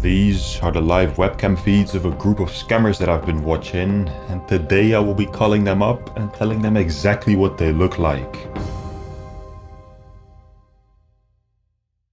These are the live webcam feeds of a group of scammers that I've been watching, and today I will be calling them up and telling them exactly what they look like.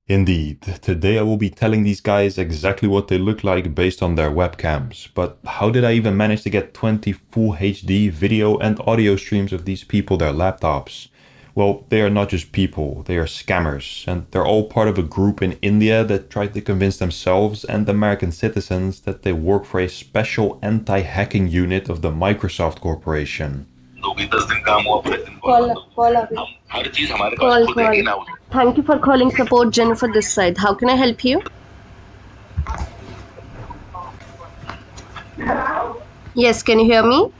Indeed, today I will be telling these guys exactly what they look like based on their webcams. But how did I even manage to get 20 full HD video and audio streams of these people their laptops? Well, they are not just people, they are scammers, and they're all part of a group in India that tried to convince themselves and American citizens that they work for a special anti-hacking unit of the Microsoft Corporation. Call. Thank you for calling support, Jennifer this side. How can I help you? Yes, can you hear me?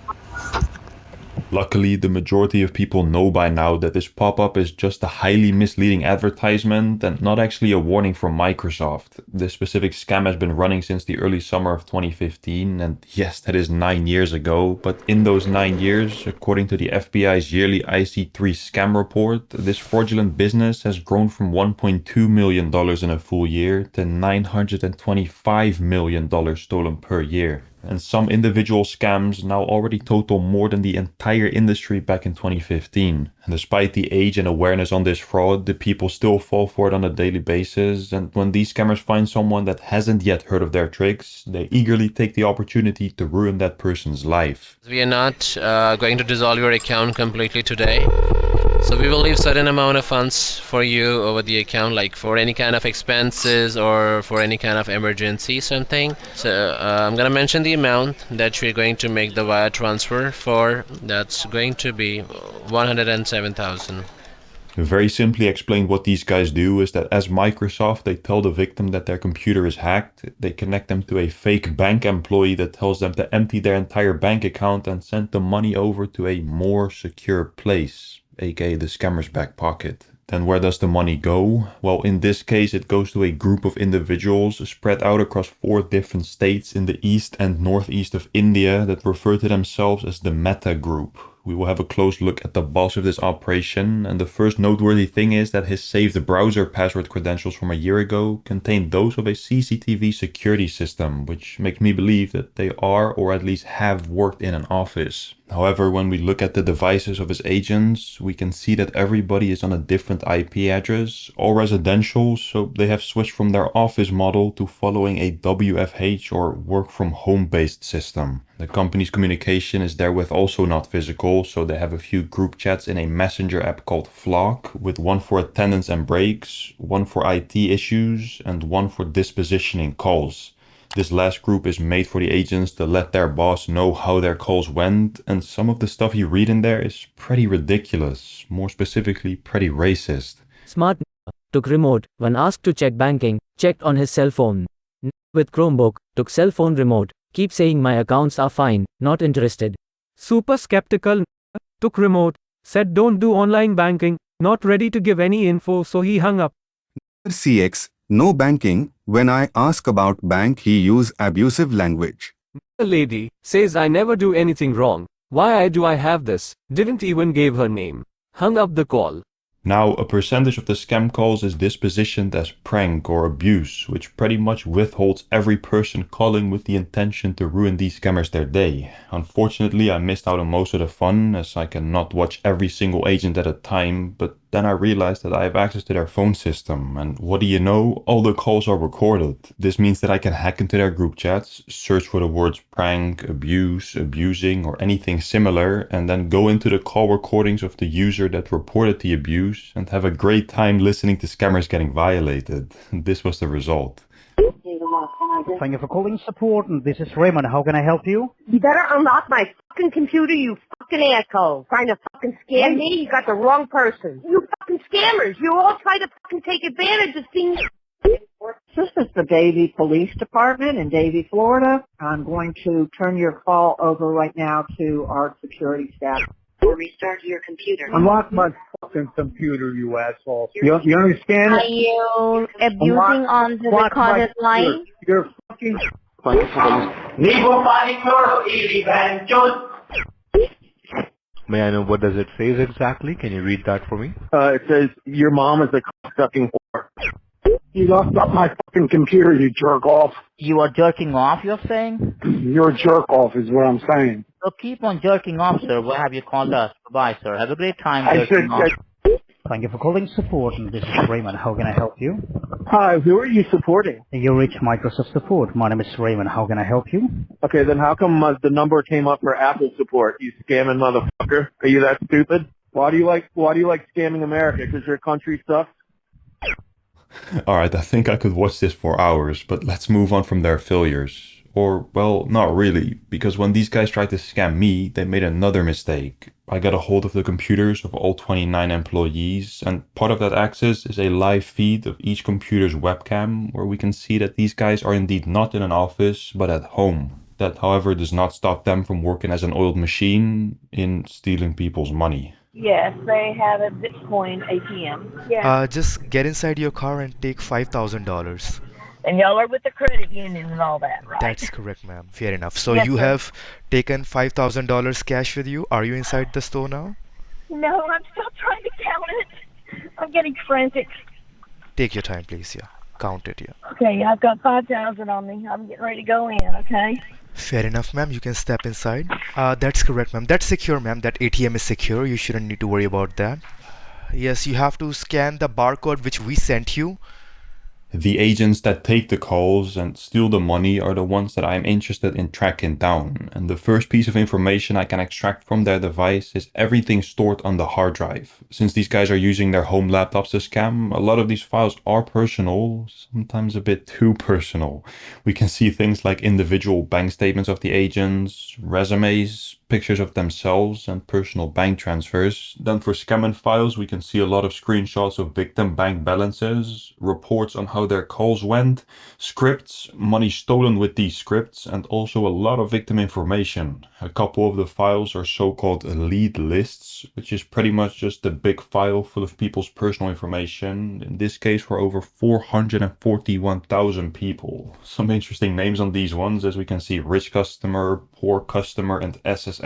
Luckily, the majority of people know by now that this pop-up is just a highly misleading advertisement and not actually a warning from Microsoft. This specific scam has been running since the early summer of 2015, and yes, that is 9 years ago, but in those 9 years, according to the FBI's yearly IC3 scam report, this fraudulent business has grown from $1.2 million in a full year to $925 million stolen per year. And some individual scams now already total more than the entire industry back in 2015. And despite the age and awareness on this fraud, the people still fall for it on a daily basis. And when these scammers find someone that hasn't yet heard of their tricks, they eagerly take the opportunity to ruin that person's life. We are not going to dissolve your account completely today. So we will leave certain amount of funds for you over the account, like for any kind of expenses or for any kind of emergency something. So I'm gonna mention the amount that we're going to make the wire transfer for. That's going to be 107,000. Very simply explained, what these guys do is that as Microsoft, they tell the victim that their computer is hacked. They connect them to a fake bank employee that tells them to empty their entire bank account and send the money over to a more secure place, aka the scammer's back pocket. Then where does the money go? Well, in this case, it goes to a group of individuals spread out across 4 different states in the east and northeast of India that refer to themselves as the Meta Group. We will have a close look at the boss of this operation, and the first noteworthy thing is that his saved browser password credentials from a year ago contain those of a CCTV security system, which makes me believe that they are, or at least have, worked in an office. However, when we look at the devices of his agents, we can see that everybody is on a different IP address, all residential, so they have switched from their office model to following a WFH or work from home based system. The company's communication is therewith also not physical, so they have a few group chats in a messenger app called Flock, with one for attendance and breaks, one for IT issues, and one for dispositioning calls. This last group is made for the agents to let their boss know how their calls went, and some of the stuff you read in there is pretty ridiculous, more specifically pretty racist. Smart took remote when asked to check banking, checked on his cell phone. With Chromebook, took cell phone remote, keep saying my accounts are fine, not interested. Super skeptical took remote, said don't do online banking, not ready to give any info, so he hung up. CX, no banking. When I ask about bank, he use abusive language. The lady says I never do anything wrong. Why do I have this? Didn't even give her name. Hung up the call. Now, a percentage of the scam calls is dispositioned as prank or abuse, which pretty much withholds every person calling with the intention to ruin these scammers their day. Unfortunately, I missed out on most of the fun, as I cannot watch every single agent at a time, but then I realized that I have access to their phone system, and what do you know? All the calls are recorded. This means that I can hack into their group chats, search for the words prank, abuse, abusing, or anything similar, and then go into the call recordings of the user that reported the abuse and have a great time listening to scammers getting violated. This was the result. Thank you for calling support, and this is Raymond. How can I help you? You better unlock my fucking computer, you fucking asshole. Trying to fucking scam me? You got the wrong person. You fucking scammers. You all try to fucking take advantage of things. This is the Davie Police Department in Davie, Florida. I'm going to turn your call over right now to our security staff. Or restart your computer. Unlock my fucking computer, you asshole. You understand? Are you abusing on the recorded line? You're fucking... May I know what does it say exactly? Can you read that for me? It says, your mom is a sucking whore. You locked up my fucking computer, you jerk off. You are jerking off, you're saying? You're a jerk off is what I'm saying. So keep on jerking off, sir. Why have you called us? Bye, sir. Have a great time I jerking off. Thank you for calling support. This is Raymond. How can I help you? Hi, who are you supporting? You reached Microsoft support. My name is Raymond. How can I help you? Okay, then how come the number came up for Apple support? You scamming motherfucker? Are you that stupid? Why do you like scamming America? Because your country sucks? Alright, I think I could watch this for hours, but let's move on from their failures. Or, well, not really, because when these guys tried to scam me, they made another mistake. I got a hold of the computers of all 29 employees, and part of that access is a live feed of each computer's webcam, where we can see that these guys are indeed not in an office, but at home. That, however, does not stop them from working as an oiled machine in stealing people's money. Yes, they have a Bitcoin ATM. Yeah. Just get inside your car and take $5,000. And y'all are with the credit union and all that, right? That's correct, ma'am. Fair enough. So Yes, you sir. have taken $5,000 cash with you. Are you inside the store now? No, I'm still trying to count it. I'm getting frantic. Take your time, please. Yeah, count it. Yeah. Okay, I've got 5,000 on me. I'm getting ready to go in, okay? Fair enough, ma'am. You can step inside. That's correct, ma'am. That's secure, ma'am. That ATM is secure. You shouldn't need to worry about that. Yes, you have to scan the barcode which we sent you. The agents that take the calls and steal the money are the ones that I'm interested in tracking down. And the first piece of information I can extract from their device is everything stored on the hard drive. Since these guys are using their home laptops to scam, a lot of these files are personal, sometimes a bit too personal. We can see things like individual bank statements of the agents, resumes, pictures of themselves, and personal bank transfers. Then for scamming files, we can see a lot of screenshots of victim bank balances, reports on how their calls went, scripts, money stolen with these scripts, and also a lot of victim information. A couple of the files are so-called lead lists, which is pretty much just a big file full of people's personal information, in this case for over 441,000 people. Some interesting names on these ones, as we can see rich customer, poor customer, and SSN,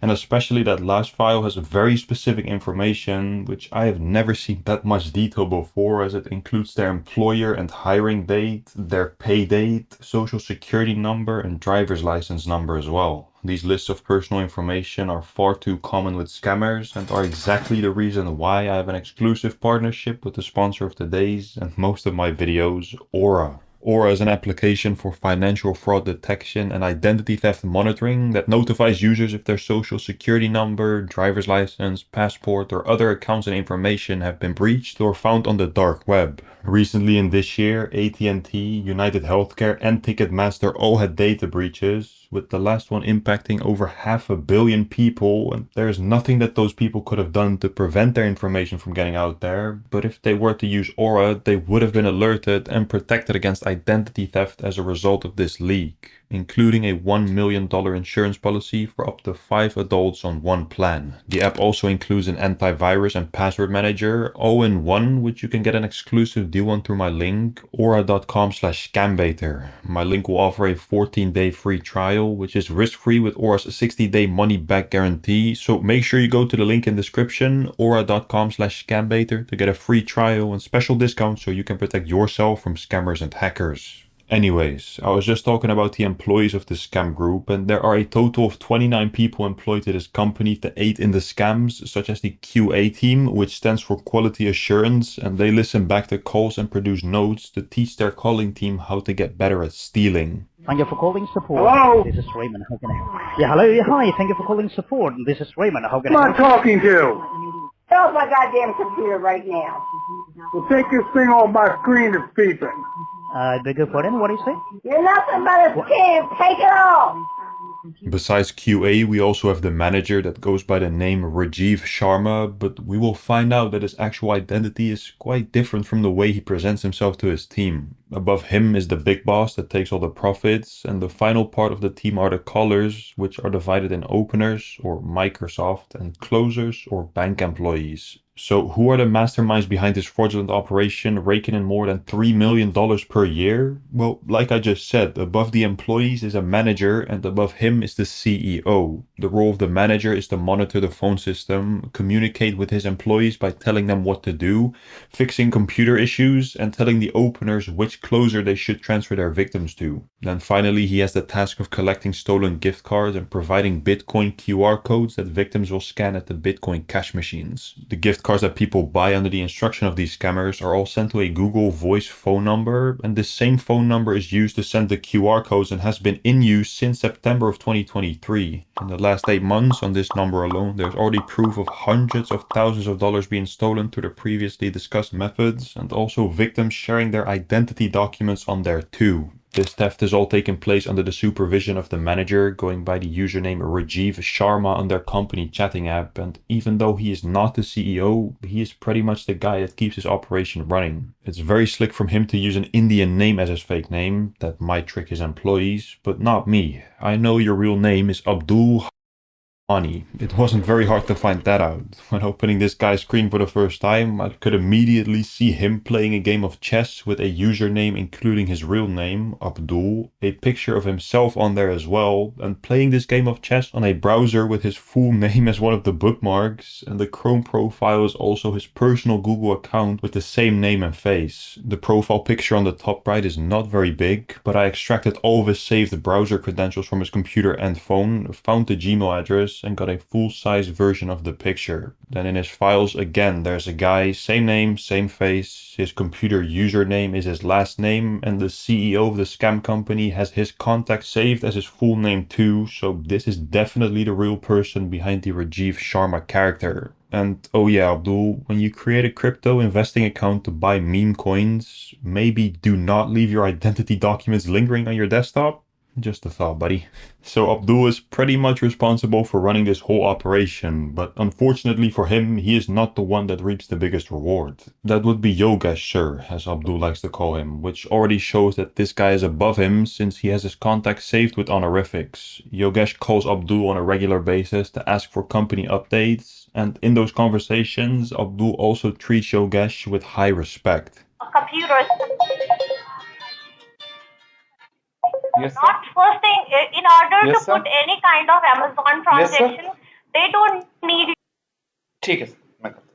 and especially that last file has very specific information, which I have never seen that much detail before, as it includes their employer and hiring date, their pay date, social security number, and driver's license number as well. These lists of personal information are far too common with scammers and are exactly the reason why I have an exclusive partnership with the sponsor of today's and most of my videos, Aura. Aura is an application for financial fraud detection and identity theft monitoring that notifies users if their social security number, driver's license, passport, or other accounts and information have been breached or found on the dark web. Recently in this year, AT&T, United Healthcare, and Ticketmaster all had data breaches, with the last one impacting over 500 million people, and there's nothing that those people could have done to prevent their information from getting out there, but if they were to use Aura, they would have been alerted and protected against identity theft as a result of this leak, including a $1 million insurance policy for up to 5 adults on one plan. The app also includes an antivirus and password manager, all in one, which you can get an exclusive deal on through my link, aura.com/scambaiter. My link will offer a 14-day free trial, which is risk-free with Aura's 60-day money-back guarantee, so make sure you go to the link in description, aura.com/scambaiter, to get a free trial and special discounts so you can protect yourself from scammers and hackers. Anyways, I was just talking about the employees of this scam group, and there are a total of 29 people employed to this company to aid in the scams, such as the QA team, which stands for Quality Assurance, and they listen back to calls and produce notes to teach their calling team how to get better at stealing. Thank you for calling support. Hello? This is Raymond. How can I help you? Yeah, hello. Yeah, hi. Thank you for calling support. This is Raymond. How can Who I am I help you? talking to? Get off my goddamn computer right now. Well, take this thing off my screen that's beeping. Beg your pardon, what do you say? You're nothing but a scam. Take it off. Besides QA, we also have the manager that goes by the name Rajiv Sharma, but we will find out that his actual identity is quite different from the way he presents himself to his team. Above him is the big boss that takes all the profits, and the final part of the team are the callers, which are divided in openers or Microsoft and closers or bank employees. So who are the masterminds behind this fraudulent operation, raking in more than $3 million per year? Well, like I just said, above the employees is a manager and above him is the CEO. The role of the manager is to monitor the phone system, communicate with his employees by telling them what to do, fixing computer issues, and telling the openers which closer they should transfer their victims to. Then finally, he has the task of collecting stolen gift cards and providing Bitcoin QR codes that victims will scan at the Bitcoin cash machines. The gift cards that people buy under the instruction of these scammers are all sent to a Google Voice phone number, and this same phone number is used to send the QR codes and has been in use since September of 2023. In the last 8 months, on this number alone, there's already proof of hundreds of thousands of dollars being stolen through the previously discussed methods, and also victims sharing their identity documents on there too. This theft is all taking place under the supervision of the manager, going by the username Rajiv Sharma on their company chatting app, and even though he is not the CEO, he is pretty much the guy that keeps his operation running. It's very slick from him to use an Indian name as his fake name, that might trick his employees, but not me. I know your real name is Abdul Hani. It wasn't very hard to find that out. When opening this guy's screen for the first time, I could immediately see him playing a game of chess with a username including his real name, Abdul, a picture of himself on there as well, and playing this game of chess on a browser with his full name as one of the bookmarks, and the Chrome profile is also his personal Google account with the same name and face. The profile picture on the top right is not very big, but I extracted all of his saved browser credentials from his computer and phone, found the Gmail address, and got a full-size version of the picture. Then in his files again there's a guy, same name, same face, his computer username is his last name, and the CEO of the scam company has his contact saved as his full name too, so this is definitely the real person behind the Rajiv Sharma character. And oh yeah, Abdul, when you create a crypto investing account to buy meme coins, maybe do not leave your identity documents lingering on your desktop. Just a thought, buddy. So Abdul is pretty much responsible for running this whole operation, but unfortunately for him, he is not the one that reaps the biggest reward. That would be Yogesh Sir, as Abdul likes to call him, which already shows that this guy is above him since he has his contacts saved with honorifics. Yogesh calls Abdul on a regular basis to ask for company updates, and in those conversations, Abdul also treats Yogesh with high respect. Computers. Yes, sir. Not first thing, in order Yes, to sir. put any kind of Amazon Yes, sir. transaction, they don't need. ठीक है sir, मैं करता हूँ.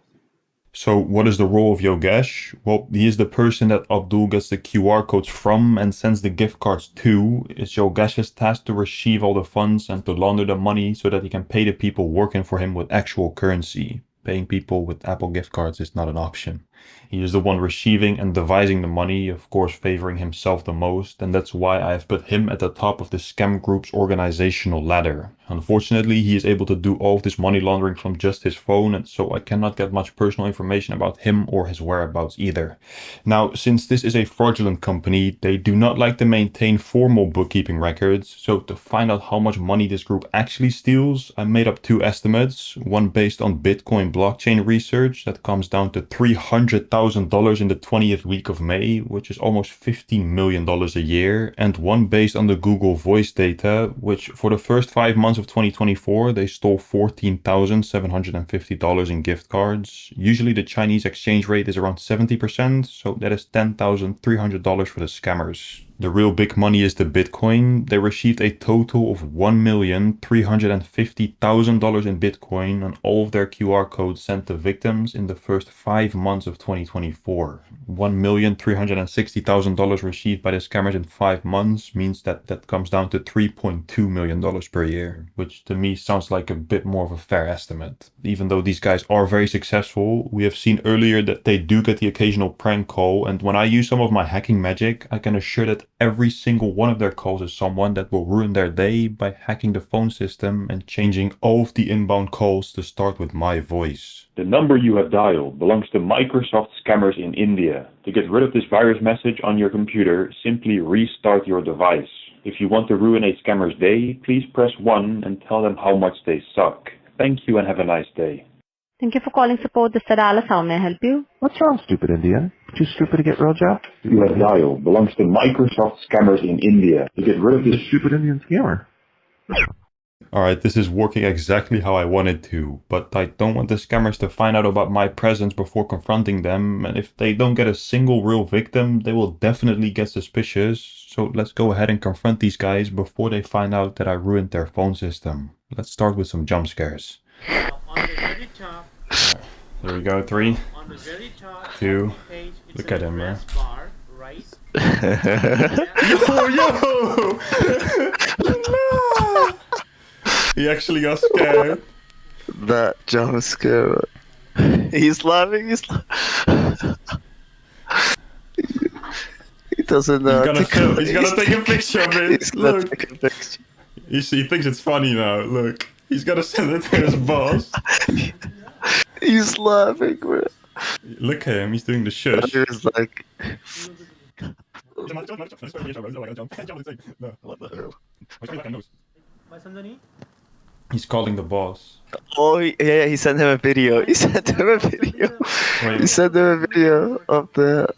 So what is the role of Yogesh? Well, he is the person that Abdul gets the QR codes from and sends the gift cards to. It's Yogesh's task to receive all the funds and to launder the money so that he can pay the people working for him with actual currency. Paying people with Apple gift cards is not an option. He is the one receiving and devising the money, of course favoring himself the most, and that's why I have put him at the top of the scam group's organizational ladder. Unfortunately, he is able to do all of this money laundering from just his phone, and so I cannot get much personal information about him or his whereabouts either. Now, since this is a fraudulent company, they do not like to maintain formal bookkeeping records, so to find out how much money this group actually steals, I made up 2 estimates, one based on Bitcoin blockchain research that comes down to $300,000 in the 20th week of May, which is almost $15 million a year, and one based on the Google Voice data, which for the first 5 months of 2024, they stole $14,750 in gift cards. Usually the Chinese exchange rate is around 70%, so that is $10,300 for the scammers. The real big money is the Bitcoin. They received a total of $1,350,000 in Bitcoin on all of their QR codes sent to victims in the first 5 months of 2024. $1,360,000 received by the scammers in 5 months means that comes down to $3.2 million per year, which to me sounds like a bit more of a fair estimate. Even though these guys are very successful, we have seen earlier that they do get the occasional prank call, and when I use some of my hacking magic, I can assure that every single one of their calls is someone that will ruin their day by hacking the phone system and changing all of the inbound calls to start with my voice. The number you have dialed belongs to Microsoft scammers in India. To get rid of this virus message on your computer, simply restart your device. If you want to ruin a scammer's day, please press 1 and tell them how much they suck. Thank you and have a nice day. Thank you for calling support. This is Alice. How may I help you? What's wrong, stupid India? Too stupid to get real job? You have dialed belongs to Microsoft scammers in India. To get rid of this Stupid Indian scammer. Alright, this is working exactly how I wanted to, but I don't want the scammers to find out about my presence before confronting them, and if they don't get a single real victim, they will definitely get suspicious, so let's go ahead and confront these guys before they find out that I ruined their phone system. Let's start with some jump scares. There we go, 3, 2, look at him, man. Yo! No! He actually got scared. That jump scare. He's laughing, he doesn't know. He's gonna take a picture of it. He's gonna Look. take a picture. He thinks it's funny now, look. He's gonna send it to his boss. He's laughing, bro. Look at him, he's doing the shush. He was like... He's calling the boss. Oh yeah, he sent him a video. He sent him a video. Wait. He sent him a video of the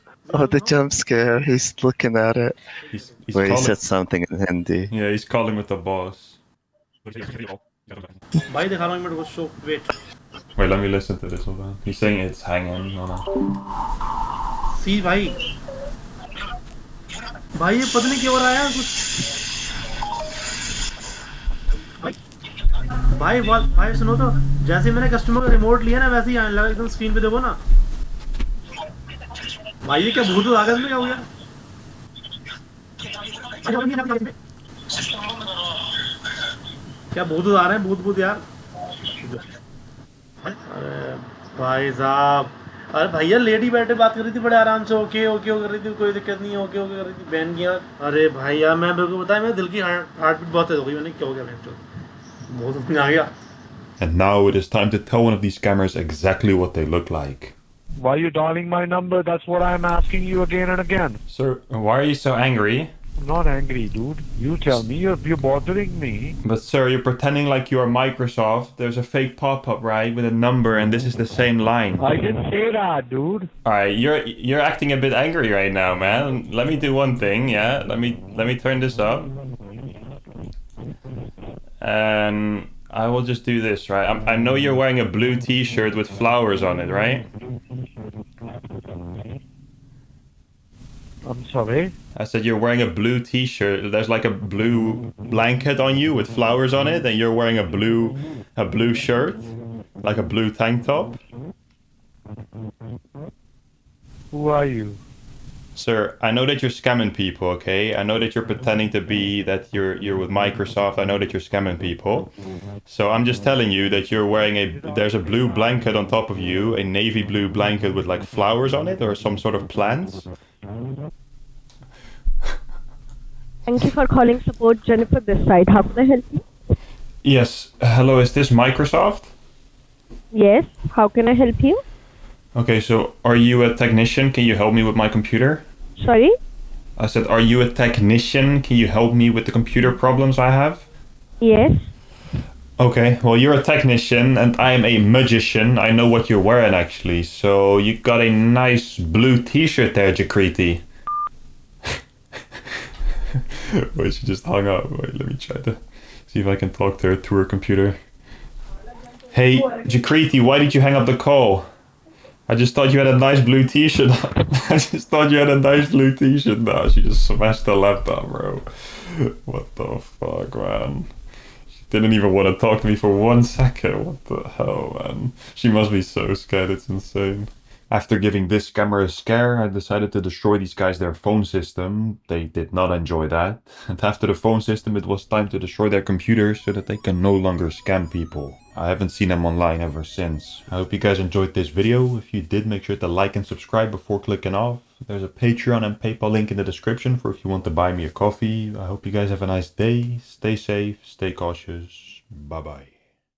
jump scare. He's looking at it. He's Where he calling... said something in Hindi. Yeah, he's calling with the boss. Wait, let me listen to this, hold on. He's saying it's hanging. Hold on. See, भाई ये पता नहीं क्यों हो रहा है कुछ भाई सुनो तो जैसे मैंने कस्टमर का रिमोट लिया ना वैसे ही आने लगा एकदम स्क्रीन पे देखो ना भाई ये क्या भूत आ गया क्या हो गया क्या भूत आ रहे हैं भूत यार अरे भाई साहब अरे भैया लेडी बैठे बात कर रही थी बड़े आराम से ओके कर रही थी कोई दिक्कत नहीं ओके कर रही थी बहन किया अरे भाई यार मैं मेरे को बताया मेरे दिल की हार्ट बीट बहुत तेज हो गई मैंने क्या हो गया बहुत समझ आ गया. And now it is time to tell one of these scammers exactly what they look like. Why are you dialing my number? That's what I'm asking you again and again. Sir, why are you so angry? I'm not angry, dude. You tell me. You're bothering me. But sir, you're pretending like you are Microsoft. There's a fake pop-up, right, with a number, and this is the same line. I didn't say that, dude. Alright, you're acting a bit angry right now, man. Let me do one thing, yeah? Let me turn this up. And I will just do this, right? I know you're wearing a blue t-shirt with flowers on it, right? I'm sorry? I said you're wearing a blue t-shirt. There's like a blue blanket on you with flowers on it, and you're wearing a blue shirt, like a blue tank top. Who are you? Sir, I know that you're scamming people, okay? I know that you're pretending to be that you're with Microsoft. I know that you're scamming people. So I'm just telling you that you're wearing there's a blue blanket on top of you, a navy blue blanket with like flowers on it or some sort of plants. Thank you for calling support, Jennifer this side. How can I help you? Yes. Hello, is this Microsoft? Yes. How can I help you? Okay, so are you a technician? Can you help me with my computer? Sorry? I said, are you a technician? Can you help me with the computer problems I have? Yes. Okay, well, you're a technician and I am a magician. I know what you're wearing, actually. So you got a nice blue t-shirt there, Jakriti. Wait, she just hung up. Wait, let me try to see if I can talk to her through her computer. Hey, Jakriti, why did you hang up the call? I just thought you had a nice blue t-shirt. I just thought you had a nice blue t-shirt. No, she just smashed the laptop, bro. What the fuck, man? She didn't even want to talk to me for 1 second. What the hell, man? She must be so scared, it's insane. After giving this scammer a scare, I decided to destroy these guys their phone system. They did not enjoy that. And after the phone system, it was time to destroy their computers so that they can no longer scam people. I haven't seen them online ever since. I hope you guys enjoyed this video. If you did, make sure to like and subscribe before clicking off. There's a Patreon and PayPal link in the description for if you want to buy me a coffee. I hope you guys have a nice day. Stay safe, stay cautious. Bye bye.